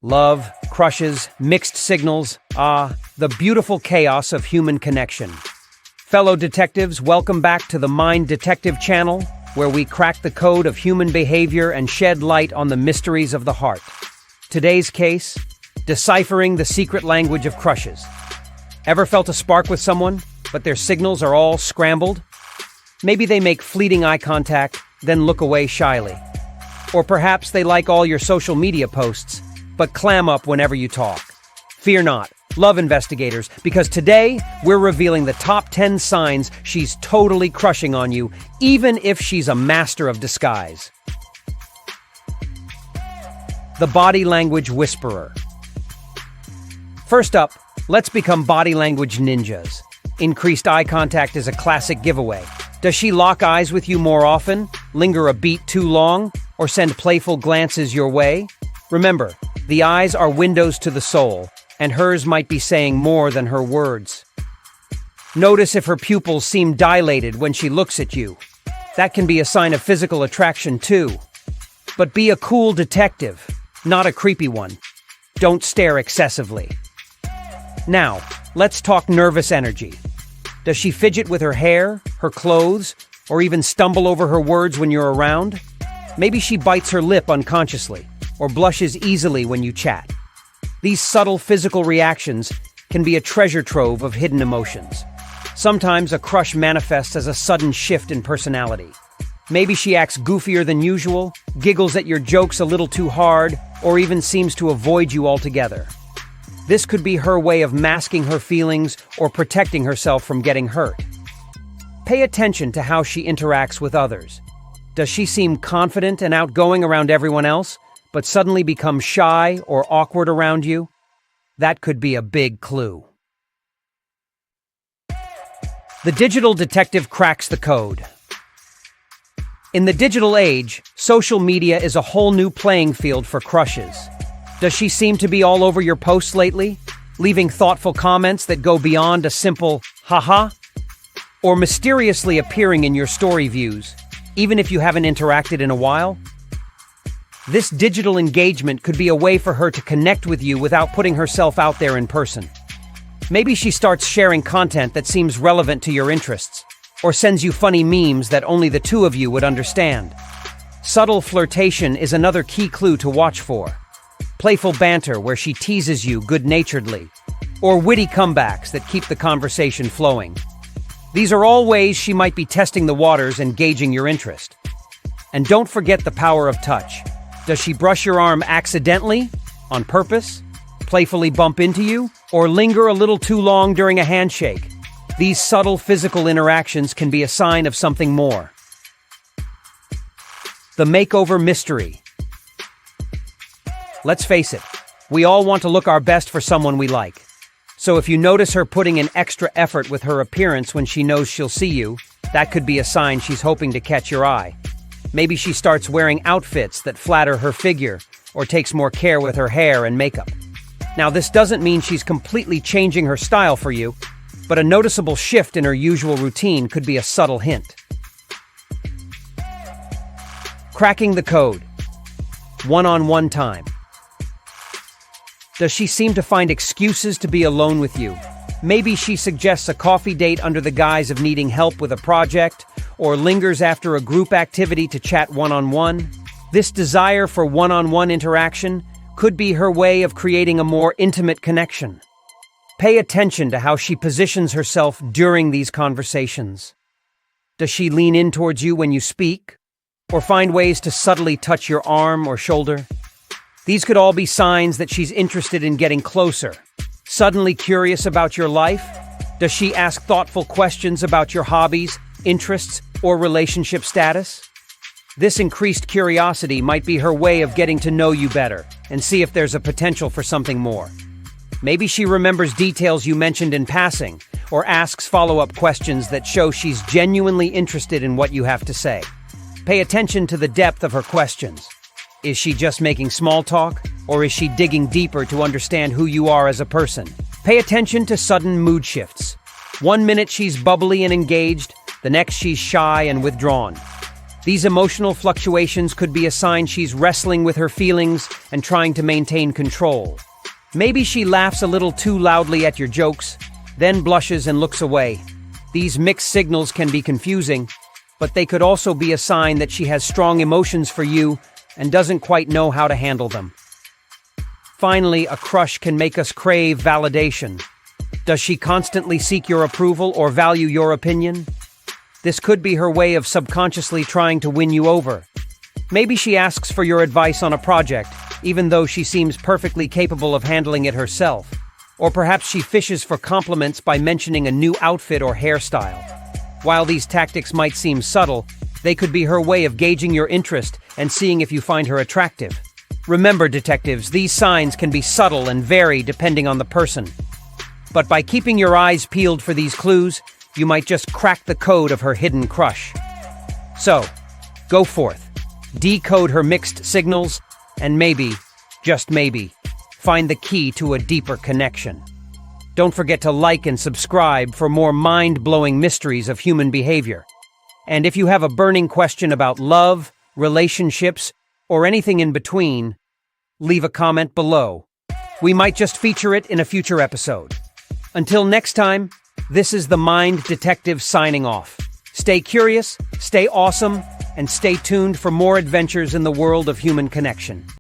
Love, crushes, mixed signals, the beautiful chaos of human connection. Fellow detectives, welcome back to the Mind Detective channel, where we crack the code of human behavior and shed light on the mysteries of the heart. Today's case, deciphering the secret language of crushes. Ever felt a spark with someone, but their signals are all scrambled? Maybe they make fleeting eye contact, then look away shyly. Or perhaps they like all your social media posts, but clam up whenever you talk. Fear not, love investigators, because today we're revealing the top 10 signs she's totally crushing on you, even if she's a master of disguise. The body language whisperer. First up, let's become body language ninjas. Increased eye contact is a classic giveaway. Does she lock eyes with you more often, linger a beat too long, or send playful glances your way? Remember, the eyes are windows to the soul, and hers might be saying more than her words. Notice if her pupils seem dilated when she looks at you. That can be a sign of physical attraction too. But be a cool detective, not a creepy one. Don't stare excessively. Now, let's talk nervous energy. Does she fidget with her hair, her clothes, or even stumble over her words when you're around? Maybe she bites her lip unconsciously, or blushes easily when you chat. These subtle physical reactions can be a treasure trove of hidden emotions. Sometimes a crush manifests as a sudden shift in personality. Maybe she acts goofier than usual, giggles at your jokes a little too hard, or even seems to avoid you altogether. This could be her way of masking her feelings or protecting herself from getting hurt. Pay attention to how she interacts with others. Does she seem confident and outgoing around everyone else, but suddenly become shy or awkward around you? That could be a big clue. The digital detective cracks the code. In the digital age, social media is a whole new playing field for crushes. Does she seem to be all over your posts lately, leaving thoughtful comments that go beyond a simple haha? Or mysteriously appearing in your story views, even if you haven't interacted in a while? This digital engagement could be a way for her to connect with you without putting herself out there in person. Maybe she starts sharing content that seems relevant to your interests, or sends you funny memes that only the two of you would understand. Subtle flirtation is another key clue to watch for. Playful banter where she teases you good-naturedly, or witty comebacks that keep the conversation flowing. These are all ways she might be testing the waters and gauging your interest. And don't forget the power of touch. Does she brush your arm accidentally, on purpose, playfully bump into you, or linger a little too long during a handshake? These subtle physical interactions can be a sign of something more. The makeover mystery. Let's face it, we all want to look our best for someone we like. So if you notice her putting in extra effort with her appearance when she knows she'll see you, that could be a sign she's hoping to catch your eye. Maybe she starts wearing outfits that flatter her figure, or takes more care with her hair and makeup. Now, this doesn't mean she's completely changing her style for you, but a noticeable shift in her usual routine could be a subtle hint. Cracking the code. One-on-one time. Does she seem to find excuses to be alone with you? Maybe she suggests a coffee date under the guise of needing help with a project, or lingers after a group activity to chat one-on-one. This desire for one-on-one interaction could be her way of creating a more intimate connection. Pay attention to how she positions herself during these conversations. Does she lean in towards you when you speak, or find ways to subtly touch your arm or shoulder? These could all be signs that she's interested in getting closer. Suddenly curious about your life? Does she ask thoughtful questions about your hobbies, interests, or relationship status? This increased curiosity might be her way of getting to know you better and see if there's a potential for something more. Maybe she remembers details you mentioned in passing, or asks follow-up questions that show she's genuinely interested in what you have to say. Pay attention to the depth of her questions. Is she just making small talk, or is she digging deeper to understand who you are as a person? Pay attention to sudden mood shifts. 1 minute she's bubbly and engaged, the next she's shy and withdrawn. These emotional fluctuations could be a sign she's wrestling with her feelings and trying to maintain control. Maybe she laughs a little too loudly at your jokes, then blushes and looks away. These mixed signals can be confusing, but they could also be a sign that she has strong emotions for you and doesn't quite know how to handle them. Finally, a crush can make us crave validation. Does she constantly seek your approval or value your opinion? This could be her way of subconsciously trying to win you over. Maybe she asks for your advice on a project, even though she seems perfectly capable of handling it herself. Or perhaps she fishes for compliments by mentioning a new outfit or hairstyle. While these tactics might seem subtle, they could be her way of gauging your interest and seeing if you find her attractive. Remember, detectives, these signs can be subtle and vary depending on the person. But by keeping your eyes peeled for these clues, you might just crack the code of her hidden crush. So, go forth, decode her mixed signals, and maybe, just maybe, find the key to a deeper connection. Don't forget to like and subscribe for more mind-blowing mysteries of human behavior. And if you have a burning question about love, relationships, or anything in between, leave a comment below. We might just feature it in a future episode. Until next time, this is the Mind Detective signing off. Stay curious, stay awesome, and stay tuned for more adventures in the world of human connection.